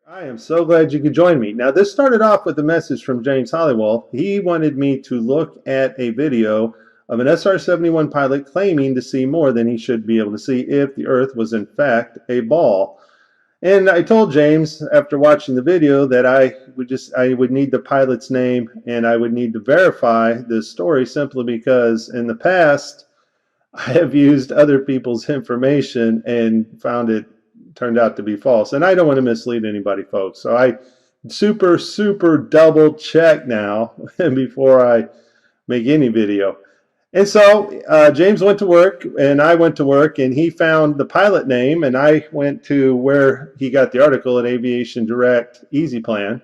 I am so glad you could join me. Now, this started off with a message from James Hollywell. He wanted me to look at a video of an SR71 pilot claiming to see more than he should be able to see if the Earth was in fact a ball. And I told James after watching the video that I would need the pilot's name and I would need to verify this story simply because in the past I have used other people's information and found it turned out to be false. And I don't want to mislead anybody, folks. So I super double check now before I make any video. And so James went to work and I went to work and he found the pilot name and I went to where he got the article at Aviation Direct Easy Plan.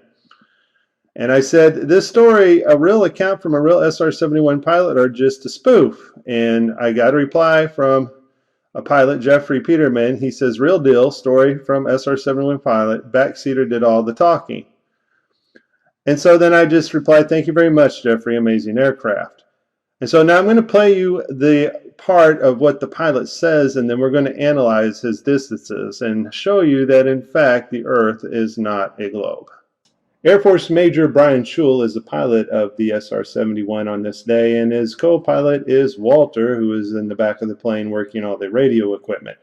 And I said, this story, a real account from a real SR71 pilot or just a spoof? And I got a reply from a pilot, Jeffrey Peterman. He says, real deal, story from SR71 pilot, backseater did all the talking. And so then I just replied, thank you very much, Jeffrey, amazing aircraft. And so now I'm going to play you the part of what the pilot says, and then we're going to analyze his distances and show you that, in fact, the Earth is not a globe. Air Force Major Brian Shul is the pilot of the SR-71 on this day, and his co-pilot is Walter, who is in the back of the plane working all the radio equipment.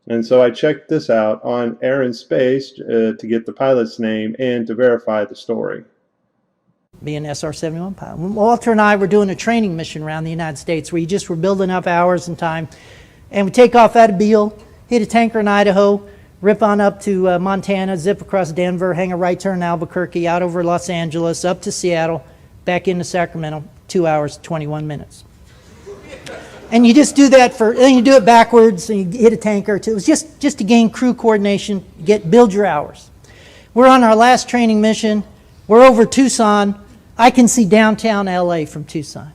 And so I checked this out on Air and Space to get the pilot's name and to verify the story. Be an SR-71 pilot. Walter and I were doing a training mission around the United States where you just were building up hours and time. And we take off out of Beale, hit a tanker in Idaho, rip on up to Montana, zip across Denver, hang a right turn in Albuquerque, out over Los Angeles, up to Seattle, back into Sacramento, 2 hours, 21 minutes. And you just do that then you do it backwards, and you hit a tanker or two. It was just to gain crew coordination, build your hours. We're on our last training mission. We're over Tucson. I can see downtown LA from Tucson.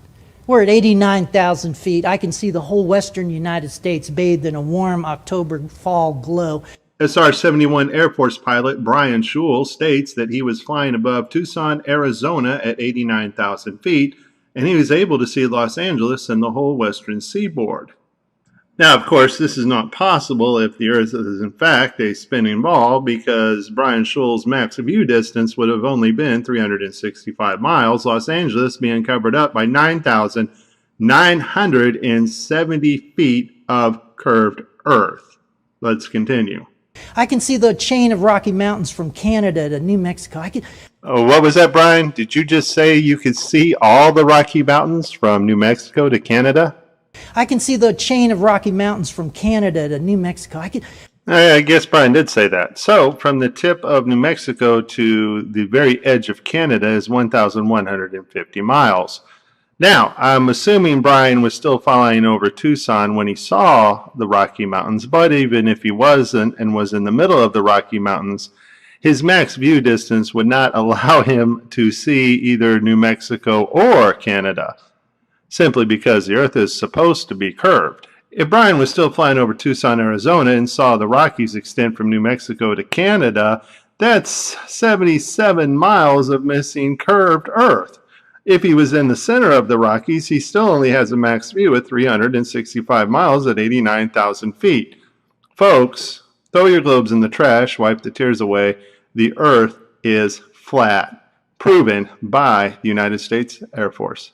We're at 89,000 feet. I can see the whole western United States bathed in a warm October fall glow. SR-71 Air Force pilot Brian Shul states that he was flying above Tucson, Arizona at 89,000 feet, and he was able to see Los Angeles and the whole western seaboard. Now, of course, this is not possible if the Earth is in fact a spinning ball, because Brian Shul's max view distance would have only been 365 miles, Los Angeles being covered up by 9,970 feet of curved Earth. Let's continue. I can see the chain of Rocky Mountains from Canada to New Mexico. Oh, what was that, Brian? Did you just say you could see all the Rocky Mountains from New Mexico to Canada? I can see the chain of Rocky Mountains from Canada to New Mexico. I guess Brian did say that. So, from the tip of New Mexico to the very edge of Canada is 1,150 miles. Now, I'm assuming Brian was still flying over Tucson when he saw the Rocky Mountains, but even if he wasn't and was in the middle of the Rocky Mountains, his max view distance would not allow him to see either New Mexico or Canada, simply because the Earth is supposed to be curved. If Brian was still flying over Tucson, Arizona, and saw the Rockies extend from New Mexico to Canada, that's 77 miles of missing curved Earth. If he was in the center of the Rockies, he still only has a max view at 365 miles at 89,000 feet. Folks, throw your globes in the trash, wipe the tears away. The Earth is flat, proven by the United States Air Force.